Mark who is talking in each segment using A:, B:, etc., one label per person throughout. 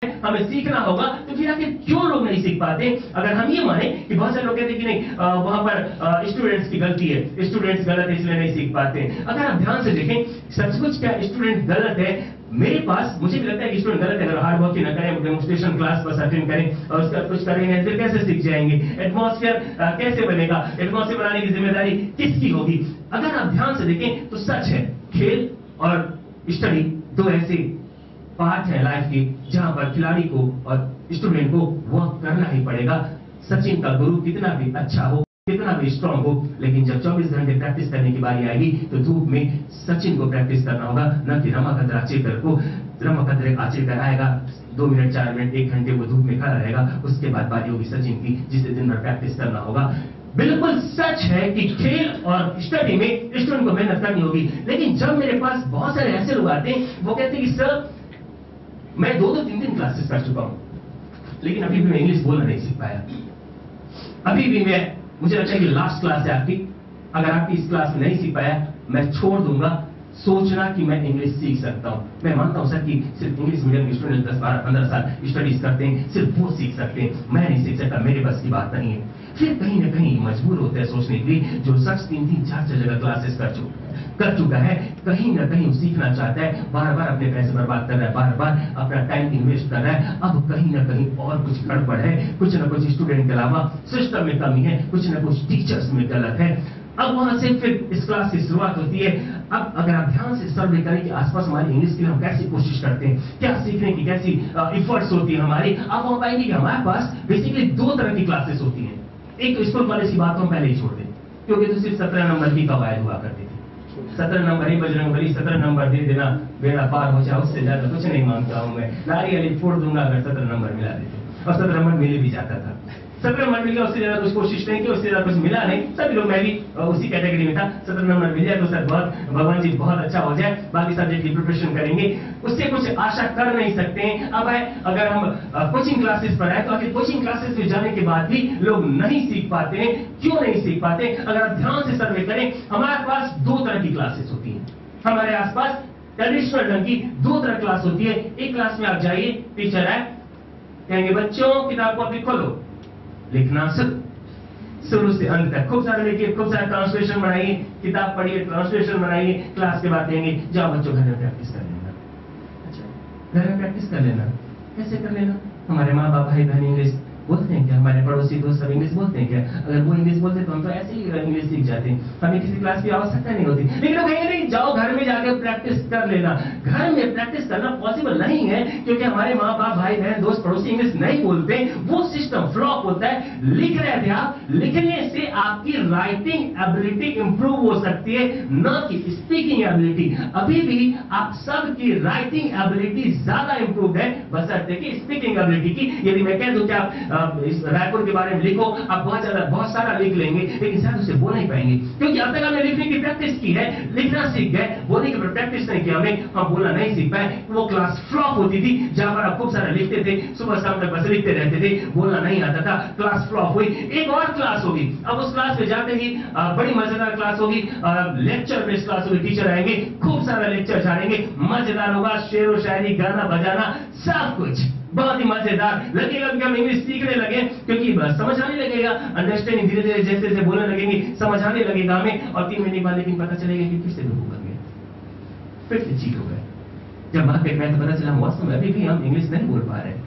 A: हमें सीखना होगा, तो फिर आखिर क्यों लोग नहीं सीख पाते? अगर हम ये माने कि बहुत सारे लोग कहते हैं कि नहीं वहां पर स्टूडेंट्स की गलती है, स्टूडेंट्स गलत है इसलिए नहीं सीख पाते। अगर आप ध्यान से देखें सचमुच क्या स्टूडेंट गलत है? मेरे पास मुझे भी लगता है कि स्टूडेंट गलत है अगर हार्ड वर्क ही न करें, डेमोन्स्ट्रेशन क्लास बस अटेंड करें और उसका कुछ करेंगे फिर कैसे सीख जाएंगे? एटमॉस्फेयर कैसे बनेगा? एटमॉस्फेयर बनाने की जिम्मेदारी किसकी होगी? अगर आप ध्यान से देखें तो सच है खेल और स्टडी दो ऐसे पार्ट है लाइफ की जहां पर खिलाड़ी को और स्टूडेंट को वर्क करना ही पड़ेगा। सचिन का गुरु कितना भी अच्छा हो, कितना भी स्ट्रांग हो, लेकिन जब 24 घंटे प्रैक्टिस करने की बारी आएगी तो धूप में सचिन को प्रैक्टिस करना होगा, न कि रमाकांत आचरेकर को। रमाकांत आचरेकर आएगा 2 मिनट 4 मिनट 1 घंटे वो धूप में खड़ा रहेगा, उसके बाद बारी होगी सचिन की जिसे दिन भर प्रैक्टिस करना होगा। बिल्कुल सच है कि खेल और स्टडी में स्टूडेंट को मेहनत करनी होगी, लेकिन जब मेरे पास बहुत सारे ऐसे लोग आते हैं वो कहते हैं कि सर मैं 2-3 क्लासेस कर चुका हूं लेकिन अभी भी मैं इंग्लिश बोलना नहीं सीख पाया। अभी भी मुझे लगता है कि लास्ट क्लास है आपकी, अगर आपकी इस क्लास में नहीं सीख पाया मैं छोड़ दूंगा सोचना कि मैं इंग्लिश सीख सकता हूं। मैं मानता हूं सर कि सिर्फ इंग्लिश मीडियम के स्टूडेंट 10, 12, 15 साल स्टडीज करते हैं, सिर्फ वो सीख सकते हैं, मैं नहीं सीख सकता, मेरे बस की बात नहीं है। फिर कहीं ना कहीं मजबूर होते हैं सोचने के लिए जो शख्स 3-3, 4-4 जगह क्लासेस कर चुका है, कहीं ना कहीं सीखना चाहता है, बार बार अपने पैसे बर्बाद कर रहा है, बार बार अपना टाइम इन्वेस्ट कर रहा है। अब कहीं ना कहीं और कुछ गड़बड़ है, कुछ ना कुछ स्टूडेंट के अलावा सिस्टम में कमी है, कुछ ना कुछ टीचर्स में गलत है। अब वहां से फिर इस क्लास की शुरुआत होती है। अब अगर आप ध्यान से सर्वे करें कि आसपास हमारी इंग्लिश के लिए हम कैसी कोशिश करते हैं, क्या सीखने की कैसी इफर्ट्स होती है हमारी, आप वहां पाएंगे कि हमारे पास बेसिकली 2 तरह की क्लासेस होती हैं। एक तो स्कूल कॉलेज की बात हम पहले ही छोड़ दें, क्योंकि तो सिर्फ 17 नंबर की कवायद हुआ करती थी। 17 नंबर ही बजरंगबली 17 नंबर दे देना बेड़ा पार हो जाए, उससे ज्यादा कुछ नहीं मांगता हूं मैं, नारियल फोड़ दूंगा अगर 17 नंबर मिला देते, और 17 नंबर मिल भी जाता था। 17 नंबर मिल गया, उससे ज्यादा कुछ कोशिश नहीं की, उससे ज्यादा कुछ मिला नहीं, सभी लोग, मैं भी उसी कैटेगरी में था। 17 नंबर मिल जाए तो सर बहुत भगवान जी बहुत अच्छा हो जाए, बाकी सब्जेक्ट की प्रिपरेशन करेंगे, उससे कुछ आशा कर नहीं सकते हैं। अब अगर हम कोचिंग क्लासेस पर आए तो आखिर कोचिंग क्लासेस में जाने के बाद भी लोग नहीं सीख पाते हैं। क्यों नहीं सीख पाते? अगर आप ध्यान से सर्वे करें हमारे पास 2 तरह की क्लासेस होती हैं। हमारे आसपास ट्रेडिशनल ढंग की 2 तरह क्लास होती है। एक क्लास में आप जाइए, टीचर है, कहेंगे बच्चों किताब को अभी खोलो, लिखना शुरू से अंत तक खूब सारे लिखिए, खूब सारा ट्रांसलेशन बनाइए, किताब पढ़िए, ट्रांसलेशन बनाइए, क्लास के बाद देंगे जाओ बच्चों घर में प्रैक्टिस कर लेना। अच्छा, घर में प्रैक्टिस कर लेना, कैसे कर लेना? हमारे माँ बाप भाई बहन इंग्लिश बोलते हैं क्या? हमारे पड़ोसी दोस्त सब इंग्लिश बोलते हैं क्या? अगर वो इंग्लिश बोलते तो हम तो ऐसे ही इंग्लिश सीख जाते हैं, हमें किसी क्लास की आवश्यकता नहीं होती। लेकिन वो कहेंगे नहीं जाओ घर में जाकर प्रैक्टिस कर लेना। घर में प्रैक्टिस करना पॉसिबल नहीं है, क्योंकि हमारे माँ बाप भाई बहन दोस्त पड़ोसी इंग्लिश नहीं बोलते, वो सिस्टम फ्लॉप होता है। लिख रहे थे आप, लिखने से आपकी राइटिंग एबिलिटी इंप्रूव हो सकती है, न कि स्पीकिंग एबिलिटी। अभी भी आप सबकी राइटिंग एबिलिटी ज्यादा इंप्रूव है बशर्ते कि स्पीकिंग एबिलिटी की। यदि मैं कह दूं कि आप इस रायपुर के बारे में लिखो, आप बहुत सारा लिख लेंगे, लेकिन शायद उसे बोल नहीं पाएंगे, क्योंकि अब तक हमने लिखने की प्रैक्टिस की है, लिखना सीख गए, बोलने की प्रैक्टिस नहीं की हमने, हम बोलना नहीं सीख पाए। वो क्लास फ्लॉप होती थी जहां पर आप खूब सारा लिखते थे, सुबह शाम तक बस लिखते रहते थे, बोलना नहीं आता था, क्लास फ्लॉप हुई। एक और क्लास होगी, अब उस क्लास में जाते ही बड़ी मजेदार क्लास होगी, लेक्चर बेस्ड क्लास होगी, टीचर आएंगे, खूब सारा लेक्चर झाड़ेंगे, मजेदार होगा, शेर व शायरी, गाना बजाना, सब कुछ बहुत ही मजेदार लगेगा कि हम इंग्लिश सीखने लगे, क्योंकि समझ आने लगेगा, अंडरस्टैंडिंग धीरे धीरे जैसे जैसे बोलने लगेंगे समझ आने लगेगा हमें, और 3 महीने बाद लेकिन पता चलेगा कि फिर से लोग कर गए, फिर से चीट हो गए। जब मार्केट में तो पता चला वास्तव में अभी भी हम इंग्लिश नहीं बोल पा रहे।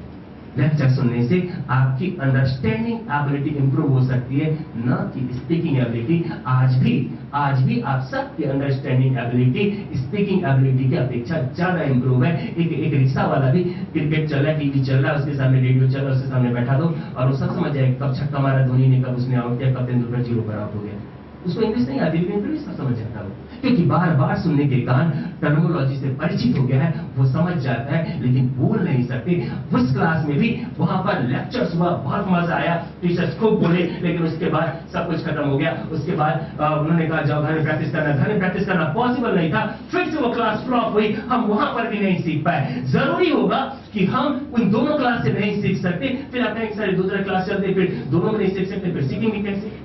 A: लेक्चर सुनने से आपकी अंडरस्टैंडिंग एबिलिटी इंप्रूव हो सकती है, न कि स्पीकिंग एबिलिटी। आज भी आप सबकी अंडरस्टैंडिंग एबिलिटी स्पीकिंग एबिलिटी की अपेक्षा ज्यादा इंप्रूव है। एक रिक्शा वाला भी क्रिकेट चल रहा है, टीवी चल रहा है, उसके सामने रेडियो चल रहा है, उसके सामने बैठा दो और वो सब समझ जाए कब छक्का मारा धोनी ने, कब उसने आउट किया, कब तेंदुलकर 0 पर आउट हो गया। उसको इंग्लिश नहीं आती, लेकिन इंग्लिश सब समझ जाता है, क्योंकि बार बार सुनने के कारण टर्मिनोलॉजी से परिचित हो गया है, वो समझ जाता है, लेकिन बोल नहीं सकते। उस क्लास में भी वहां पर लेक्चर हुआ, बहुत मजा आया, टीचर्स खूब बोले, लेकिन उसके बाद सब कुछ खत्म हो गया। उसके बाद उन्होंने कहा जाओ घर में प्रैक्टिस करना, घर में प्रैक्टिस करना पॉसिबल नहीं था, फिर से वो क्लास फ्लॉप हुई, हम वहां पर भी नहीं सीख पाए। जरूरी होगा कि हम उन दोनों क्लास से नहीं सीख सकते, फिर आप एक सारी दूसरा क्लास चलते, फिर दोनों में नहीं सीख सकते, फिर सीखेंगे कैसे?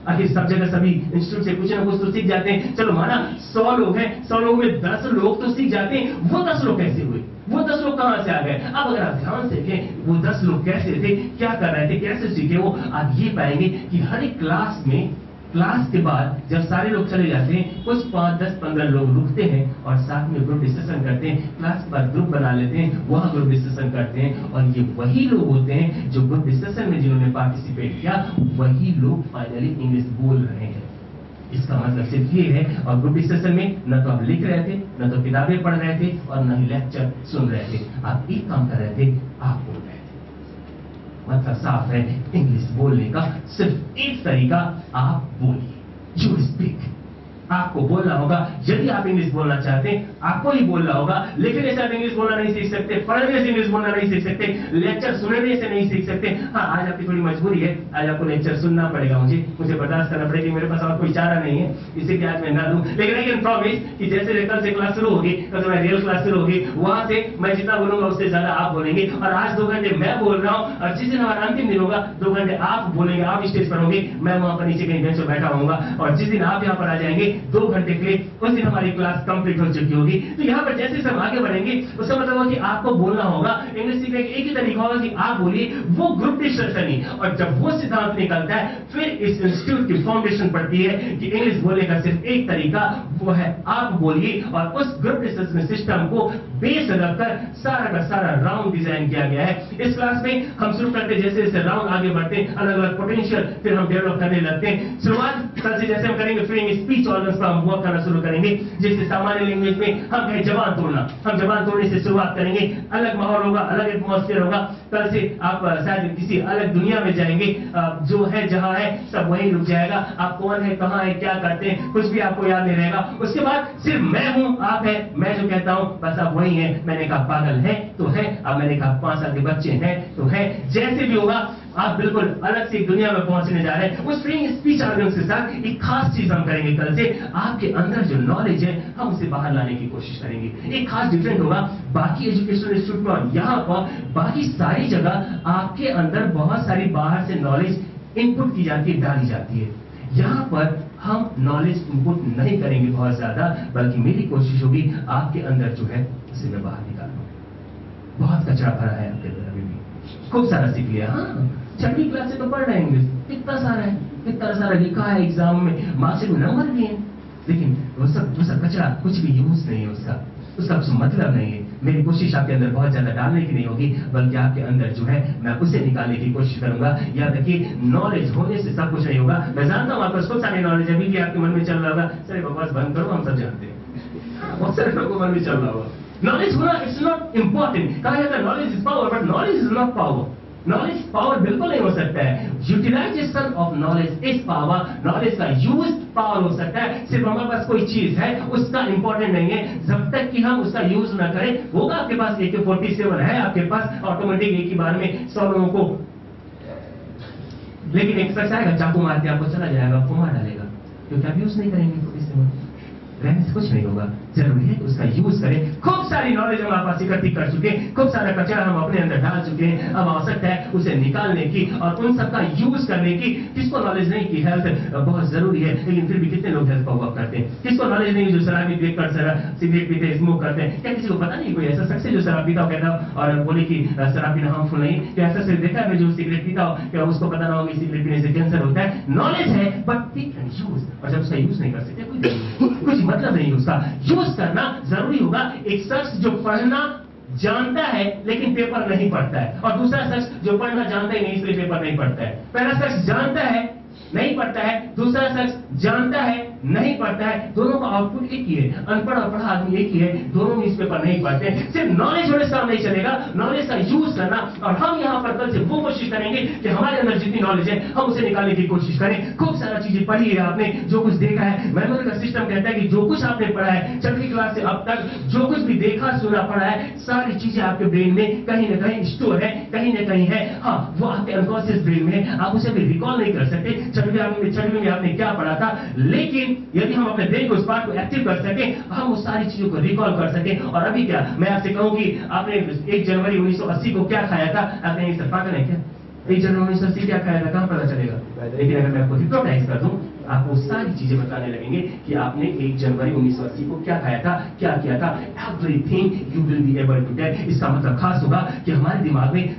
A: आखिर सब जगह सभी इंस्टीट्यूट से कुछ ना कुछ तो सीख जाते हैं। चलो माना 100 लोग हैं, 100 लोगों में 10 लोग तो सीख जाते हैं, वो 10 लोग कैसे हुए? वो 10 लोग कहां से आ गए? अब अगर आप ध्यान से देखें वो 10 लोग कैसे थे, क्या कर रहे थे, कैसे सीखे वो, आप ये पाएंगे कि हर एक क्लास के बाद जब सारे लोग चले जाते हैं, कुछ 5, 10, 15 लोग रुकते हैं और साथ में ग्रुप डिस्कशन करते हैं। क्लास के बाद ग्रुप बना लेते हैं, वहां ग्रुप डिस्कशन करते हैं, और ये वही लोग होते हैं जो ग्रुप डिस्कशन में जिन्होंने पार्टिसिपेट किया, वही लोग फाइनली इंग्लिश बोल रहे हैं। इसका मतलब सिर्फ ये है, और ग्रुप डिस्कशन में न तो आप लिख रहे थे, न तो किताबें पढ़ रहे थे, और न ही लेक्चर सुन रहे थे। आप एक काम कर रहे थे, आप बोल रहे थे। मतलब साफ है, इंग्लिश बोलने का सिर्फ एक तरीका, आप बोलिए। You speak. आपको बोलना होगा। यदि आप इंग्लिश बोलना चाहते हैं, आपको ही बोलना होगा। लिखने से आप इंग्लिश बोलना नहीं सीख सकते, पढ़ने से इंग्लिश बोलना नहीं सीख सकते, लेक्चर सुनने से नहीं सीख सकते। हाँ, आज आपकी थोड़ी मजबूरी है, आज आपको लेक्चर सुनना पड़ेगा, मुझे बर्दाश्त करना पड़ेगा, मेरे पास और कोई चारा नहीं है, इसे कि आज मैं ना दूं। लेकिन आई कैन प्रॉमिस कि जैसे कल से क्लास शुरू होगी, कल से मैं रियल क्लास शुरू होगी, वहां से मैं जितना बोलूंगा उससे ज्यादा आप बोलेंगे। और आज 2 घंटे मैं बोल रहा हूं, और जिस दिन हमारा अंतिम दिन होगा 2 घंटे आप बोलेंगे, आप स्टेज पर होंगे, मैं वहां पर नीचे कहीं बेंच पर बैठा होऊंगा। और जिस दिन आप यहाँ पर आ जाएंगे 2 घंटे के लिए, उस दिन हमारी क्लास कंप्लीट हो चुकी होगी। तो यहाँ पर जैसे हम आगे बढ़ेंगे, उसका मतलब होगा कि आपको बोलना होगा। इंग्लिश सीखने का एक ही तरीका होगा कि आप बोलिए, वो ग्रुप डिस्कशन ही। और जब वो सिद्धांत निकलता है, फिर इस इंस्टीट्यूट की फाउंडेशन पड़ती है कि इंग्लिश बोलने का सिर्फ एक तरीका, वो है आप बोलिए। और उस ग्रुप डिस्कशन सिस्टम को बेस रखकर सारा का सारा राउंड डिजाइन किया गया है। इस क्लास में हम शुरू करते जैसे जैसे राउंड आगे बढ़ते हैं, अलग अलग पोटेंशियल फिर हम डेवलप करने लगते हैं। शुरुआत कल से जैसे हम करेंगे, फ्रेम स्पीच ऑर्गन्स पर हम वर्क करना शुरू करेंगे। जैसे सामान्य लैंग्वेज में हम कहें जबान तोड़ना, हम जबान तोड़ने से शुरुआत करेंगे। अलग माहौल होगा, अलग एटमॉस्फेयर होगा। कल से आप शायद किसी अलग दुनिया में जाएंगे, जो है जहां है सब वहीं रुक जाएगा। आप कौन है, कहां है, क्या करते हैं, कुछ भी आपको याद नहीं रहेगा। उसके बाद सिर्फ मैं हूं, आप है, मैं जो कहता हूं बस आप वही है। मैंने कहा पागल है तो है, अब मैंने कहा 5 साल के बच्चे हैं तो है। जैसे भी होगा, आप बिल्कुल अलग से एक दुनिया में पहुंचने जा रहे हैं। उस फ्री स्पीच ऑर्गन्स के साथ एक खास चीज हम करेंगे कल से। आपके अंदर जो नॉलेज है, हम उसे बाहर लाने की कोशिश करेंगे। एक खास डिफरेंट होगा बाकी एजुकेशनल इंस्टीट्यूट में और यहाँ पर बाकी सारी जगह आपके अंदर बहुत सारी बाहर से नॉलेज इनपुट की जाती है, डाली जाती है। यहाँ पर हम नॉलेज इनपुट नहीं करेंगे बहुत ज्यादा, बल्कि मेरी कोशिश होगी आपके अंदर जो है उसे मैं बाहर निकालूं। बहुत कचरा भरा है आपके अंदर, अभी भी खूब सारा सीख लिया। हाँ, 6वीं क्लास से तो पढ़ रहे हैं इंग्लिश, कितना सारा लिखा है, एग्जाम में मार्क्स में नंबर भी है, लेकिन वो सब कचरा, कुछ भी यूज नहीं है उसका कुछ मतलब नहीं है। मेरी कोशिश आपके अंदर बहुत ज्यादा डालने की नहीं होगी, बल्कि आपके अंदर जो है मैं उसे निकालने की कोशिश करूंगा। याद रखिए, नॉलेज होने से सब कुछ नहीं होगा। मैं जानता हूं आपको बहुत सारी नॉलेज अभी भी आपके मन में चल रहा होगा, सर बकवास बंद करो, हम सब जानते हैं। बहुत सारे लोगों के मन में चल रहा होगा। नॉलेज होना इट्स नॉट इंपॉर्टेंट। कहा जाता है knowledge is power, but knowledge is not power. Knowledge power बिल्कुल नहीं हो सकता है। Utilization of knowledge is power. Knowledge का यूज पावर हो सकता है। सिर्फ हमारे पास कोई चीज है उसका इंपॉर्टेंट नहीं है, जब तक कि हम उसका यूज ना करें। होगा आपके पास AK-47 है, आपके पास ऑटोमेटिक एक ही बार में 100 लोगों को, लेकिन एक शख्स आएगा चाकू मार के आपको चला जाएगा, आपको मार डालेगा, क्योंकि आप यूज नहीं करेंगे। रहने से कुछ नहीं होगा। जरूरी है उसका यूज करें। खूब सारी नॉलेज हम आप पास इकट्ठी कर चुके हैं, खूब सारा कचरा हम अपने अंदर डाल चुके हैं। अब आवश्यकता है उसे निकालने की और उन सबका यूज करने की। किसको नॉलेज नहीं कि हेल्थ बहुत जरूरी है, लेकिन फिर भी कितने लोग हेल्थ का वर्क करते हैं? किसको नॉलेज नहीं जो शराबी देखकर सिगरेट पीते, स्मोक करते हैं? क्या किसी को पता नहीं? कोई ऐसा शख्स है जो शराब पीता हो कहता हो और बोले कि शराब पीना हार्मफुल नहीं? क्या ऐसा सिर्फ देखा है जो सिगरेट पीता हो, क्या उसको पता ना होगा सिगरेट पीने से कैंसर होता है? नॉलेज है बट टेक एंड यूज, और जब उसका यूज नहीं कर सकते कुछ मतलब नहीं। उसका यूज करना जरूरी होगा। एक शख्स जो पढ़ना जानता है लेकिन पेपर नहीं पढ़ता है, और दूसरा शख्स जो पढ़ना जानता ही नहीं इसलिए पेपर नहीं पढ़ता है। पहला शख्स जानता है नहीं पढ़ता है, दूसरा शख्स जानता है नहीं पढ़ता है। दोनों का आउटपुट एक ही है, अनपढ़ और पढ़ा आदमी एक ही है, दोनों न्यूज़पेपर नहीं पढ़ते हैं। सिर्फ नॉलेज होने से काम नहीं चलेगा, नॉलेज का यूज करना। और हम यहाँ पर कल से वो कोशिश करेंगे कि हमारे अंदर जितनी नॉलेज है हम उसे निकालने की कोशिश करें। खूब सारा चीजें पढ़ी है आपने, जो कुछ देखा है। मेमोरी का सिस्टम कहता है कि जो कुछ आपने पढ़ा है 6वीं क्लास से अब तक, जो कुछ भी देखा सुना पढ़ा है, सारी चीजें आपके ब्रेन में कहीं ना कहीं स्टोर है, कहीं ना कहीं है। हाँ, वो आपके अनकॉन्शियस ब्रेन में है, आप उसे भी रिकॉल नहीं कर सकते 6वीं में आपने क्या पढ़ा था। लेकिन यदि हम अपने ब्रेन को उस पार्ट को एक्टिव कर सके, हम उस सारी चीजों को रिकॉल कर सके। और अभी क्या मैं आपसे कहूं कि आपने 1 जनवरी 1980 को क्या खाया था? आपने ये सब पागल है क्या? 1 जनवरी 1980 क्या खाया था, कहां पता चलेगा? लेकिन अगर मैं आपको हिप्नोटाइज कर दूं, आप वो सारी चीजें बताने लगेंगे कि आपने 1 जनवरी 1980 को क्या खाया था, क्या किया था। Everything you will be able to tell. इसका मतलब खास होगा कि हमारे दिमाग में